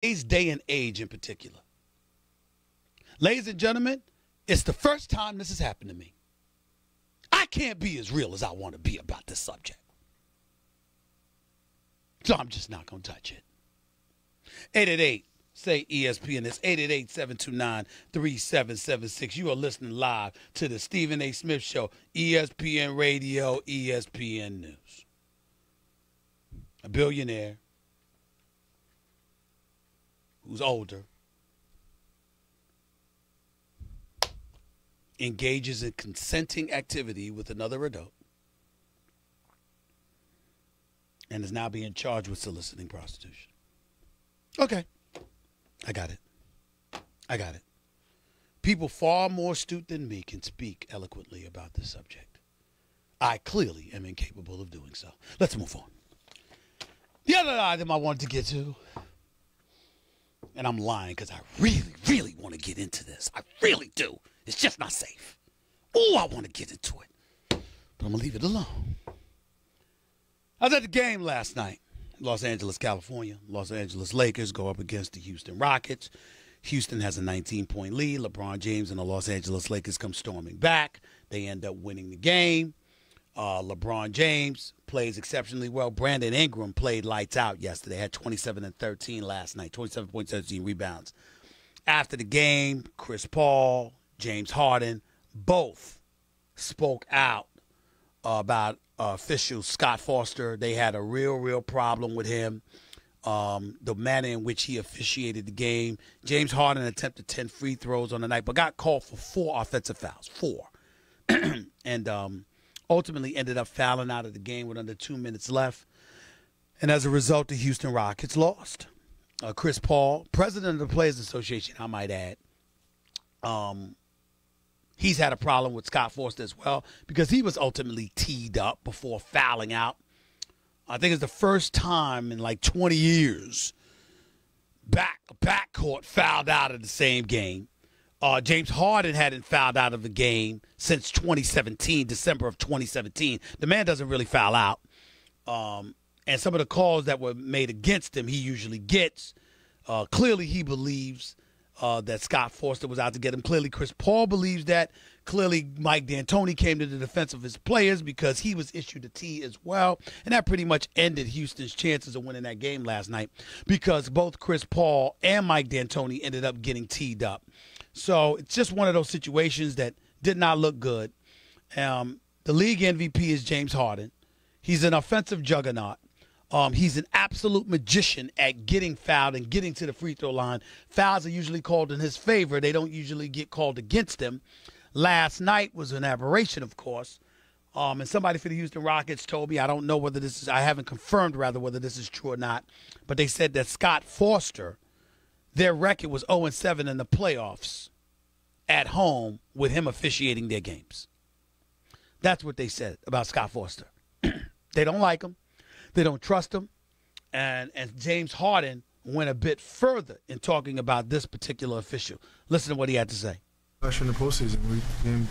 today's day and age in particular. Ladies and gentlemen, it's the first time this has happened to me. I can't be as real as I want to be about this subject. So I'm just not going to touch it. 888, say ESPN. It's 888-729-3776. You are listening live to the Stephen A. Smith Show, ESPN Radio, ESPN News. A billionaire who's older engages in consenting activity with another adult and is now being charged with soliciting prostitution. Okay. I got it. People far more astute than me can speak eloquently about this subject. I clearly am incapable of doing so. Let's move on. The other item I wanted to get to, and I'm lying because I really, really want to get into this. I really do. It's just not safe. Oh, I want to get into it. But I'm going to leave it alone. I was at the game last night. Los Angeles, California. Los Angeles Lakers go up against the Houston Rockets. Houston has a 19-point lead. LeBron James and the Los Angeles Lakers come storming back. They end up winning the game. LeBron James plays exceptionally well. Brandon Ingram played lights out yesterday. Had 27 and 13 last night. 27.13 rebounds. After the game, Chris Paul, James Harden, both spoke out about official Scott Foster. They had a real problem with him. The manner in which he officiated the game. James Harden attempted 10 free throws on the night, but got called for 4 offensive fouls. 4. And ultimately ended up fouling out of the game with under 2 minutes left. And as a result, the Houston Rockets lost. Chris Paul, president of the Players Association, I might add, he's had a problem with Scott Foster as well because he was ultimately teed up before fouling out. I think it's the first time in like 20 years backcourt fouled out of the same game. James Harden hadn't fouled out of a game since 2017, December of 2017. The man doesn't really foul out. And some of the calls that were made against him, he usually gets. Clearly, he believes that Scott Foster was out to get him. Clearly, Chris Paul believes that. Clearly, Mike D'Antoni came to the defense of his players because he was issued a tee as well. And that pretty much ended Houston's chances of winning that game last night because both Chris Paul and Mike D'Antoni ended up getting teed up. So it's just one of those situations that did not look good. The league MVP is James Harden. He's an offensive juggernaut. He's an absolute magician at getting fouled and getting to the free throw line. Fouls are usually called in his favor. They don't usually get called against him. Last night was an aberration, of course. And somebody for the Houston Rockets told me, I don't know whether this is, I haven't confirmed rather whether this is true or not, but they said that Scott Foster, their record was 0-7 in the playoffs at home with him officiating their games. That's what they said about Scott Foster. They don't like him. They don't trust him. And James Harden went a bit further in talking about this particular official. Listen to what he had to say. Last year in the postseason, we came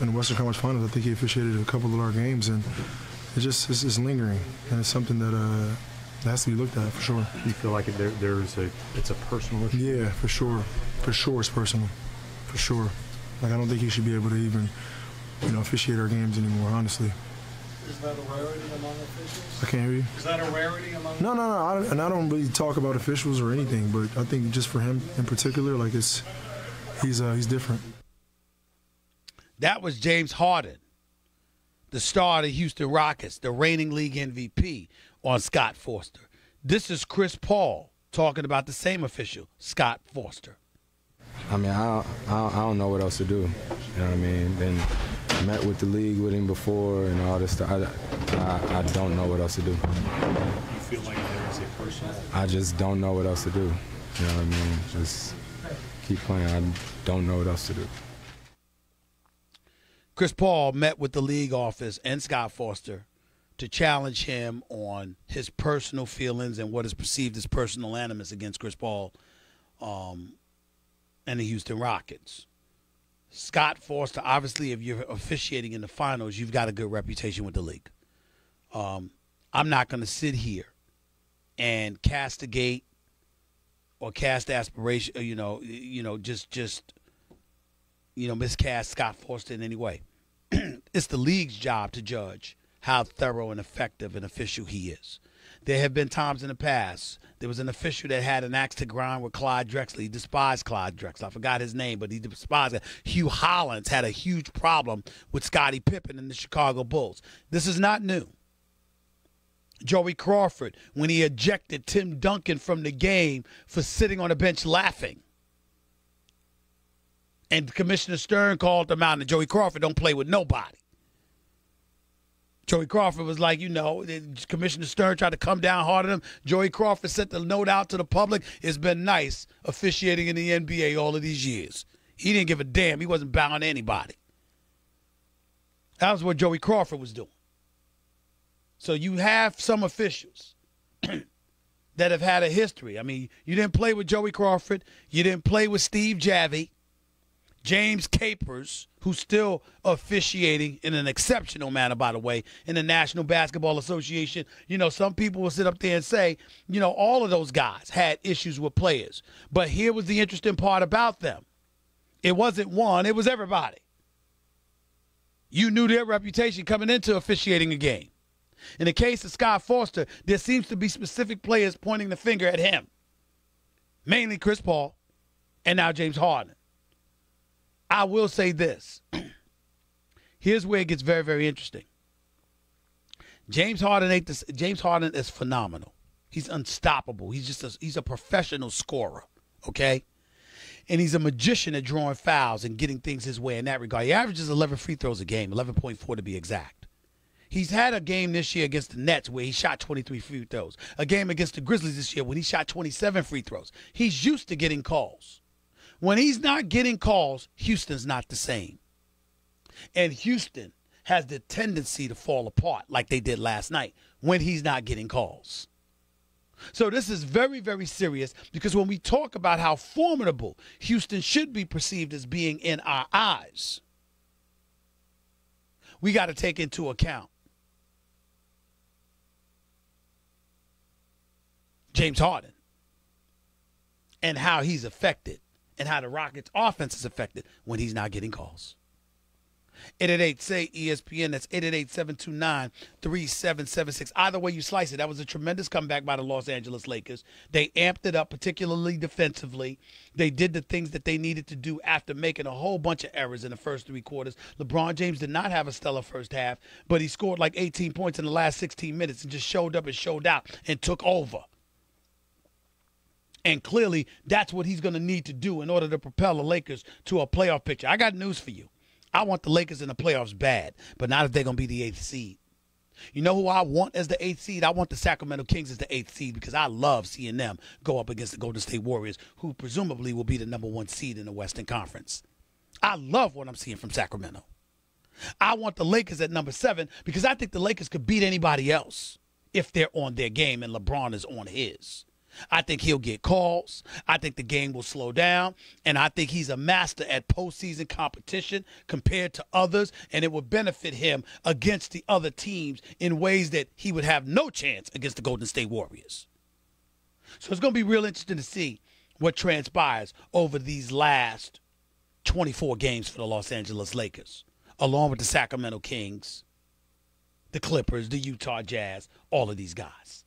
in the Western Conference Finals. I think he officiated a couple of our games, and it's lingering, and it's something that has to be looked at for sure. You feel like it's a personal issue? Yeah, for sure. For sure, it's personal. For sure. Like I don't think he should be able to even, officiate our games anymore. Honestly. Is that a rarity among officials? I can't hear you. Is that a rarity among? No. I don't really talk about officials or anything, but I think just for him in particular, like he's different. That was James Harden, the star of the Houston Rockets, the reigning league MVP, on Scott Foster. This is Chris Paul talking about the same official, Scott Foster. I mean, I don't know what else to do. You know what I mean? Been met with the league with him before and all this stuff. I don't know what else to do. You feel like there is a personal? I just don't know what else to do. You know what I mean? Just keep playing. I don't know what else to do. Chris Paul met with the league office and Scott Foster to challenge him on his personal feelings and what is perceived as personal animus against Chris Paul and the Houston Rockets. Scott Foster, obviously, if you're officiating in the finals, you've got a good reputation with the league. I'm not going to sit here and castigate or cast aspiration, miscast Scott Forster in any way. It's the league's job to judge how thorough and effective an official he is. There have been times in the past, there was an official that had an axe to grind with Clyde Drexler. He despised Clyde Drexler. I forgot his name, but he despised it. Hugh Hollins had a huge problem with Scottie Pippen and the Chicago Bulls. This is not new. Joey Crawford, when he ejected Tim Duncan from the game for sitting on the bench laughing. And Commissioner Stern called him out, and Joey Crawford don't play with nobody. Joey Crawford was like, Commissioner Stern tried to come down hard on him. Joey Crawford sent the note out to the public. It's been nice officiating in the NBA all of these years. He didn't give a damn. He wasn't bowing to anybody. That was what Joey Crawford was doing. So you have some officials that have had a history. I mean, you didn't play with Joey Crawford. You didn't play with Steve Javie. James Capers, who's still officiating in an exceptional manner, by the way, in the National Basketball Association. Some people will sit up there and say, all of those guys had issues with players. But here was the interesting part about them. It wasn't one, it was everybody. You knew their reputation coming into officiating a game. In the case of Scott Forster, there seems to be specific players pointing the finger at him. Mainly Chris Paul and now James Harden. I will say this. Here's where it gets very, very interesting. James Harden is phenomenal. He's unstoppable. He's a professional scorer, okay? And he's a magician at drawing fouls and getting things his way in that regard. He averages 11 free throws a game, 11.4 to be exact. He's had a game this year against the Nets where he shot 23 free throws. A game against the Grizzlies this year when he shot 27 free throws. He's used to getting calls. When he's not getting calls, Houston's not the same. And Houston has the tendency to fall apart like they did last night when he's not getting calls. So this is very, very serious because when we talk about how formidable Houston should be perceived as being in our eyes, we got to take into account James Harden and how he's affected. And how the Rockets' offense is affected when he's not getting calls. 888-SAY-ESPN. That's 888-729-3776. Either way you slice it, that was a tremendous comeback by the Los Angeles Lakers. They amped it up, particularly defensively. They did the things that they needed to do after making a whole bunch of errors in the first three quarters. LeBron James did not have a stellar first half, but he scored like 18 points in the last 16 minutes and just showed up and showed out and took over. And clearly, that's what he's going to need to do in order to propel the Lakers to a playoff picture. I got news for you. I want the Lakers in the playoffs bad, but not if they're going to be the 8th seed. You know who I want as the 8th seed? I want the Sacramento Kings as the 8th seed because I love seeing them go up against the Golden State Warriors, who presumably will be the number 1 seed in the Western Conference. I love what I'm seeing from Sacramento. I want the Lakers at number 7 because I think the Lakers could beat anybody else if they're on their game and LeBron is on his. I think he'll get calls. I think the game will slow down. And I think he's a master at postseason competition compared to others. And it will benefit him against the other teams in ways that he would have no chance against the Golden State Warriors. So it's going to be real interesting to see what transpires over these last 24 games for the Los Angeles Lakers, along with the Sacramento Kings, the Clippers, the Utah Jazz, all of these guys.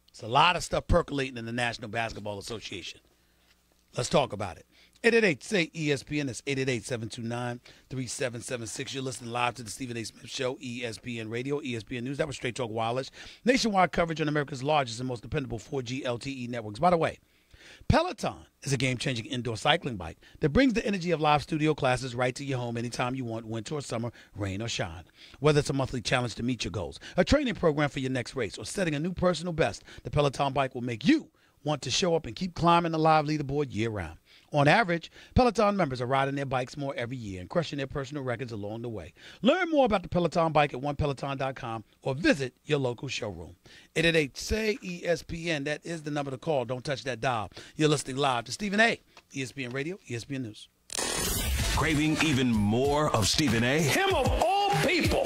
It's a lot of stuff percolating in the National Basketball Association. Let's talk about it. 888-SAY-ESPN. That's 888-729-3776. You're listening live to the Stephen A. Smith Show, ESPN Radio, ESPN News. That was Straight Talk Wireless. Nationwide coverage on America's largest and most dependable 4G LTE networks. By the way, Peloton is a game-changing indoor cycling bike that brings the energy of live studio classes right to your home anytime you want, winter or summer, rain or shine. Whether it's a monthly challenge to meet your goals, a training program for your next race, or setting a new personal best, the Peloton bike will make you want to show up and keep climbing the live leaderboard year-round. On average, Peloton members are riding their bikes more every year and crushing their personal records along the way. Learn more about the Peloton bike at onepeloton.com or visit your local showroom. 888-SAY-ESPN. That is the number to call. Don't touch that dial. You're listening live to Stephen A., ESPN Radio, ESPN News. Craving even more of Stephen A.? Him of all people.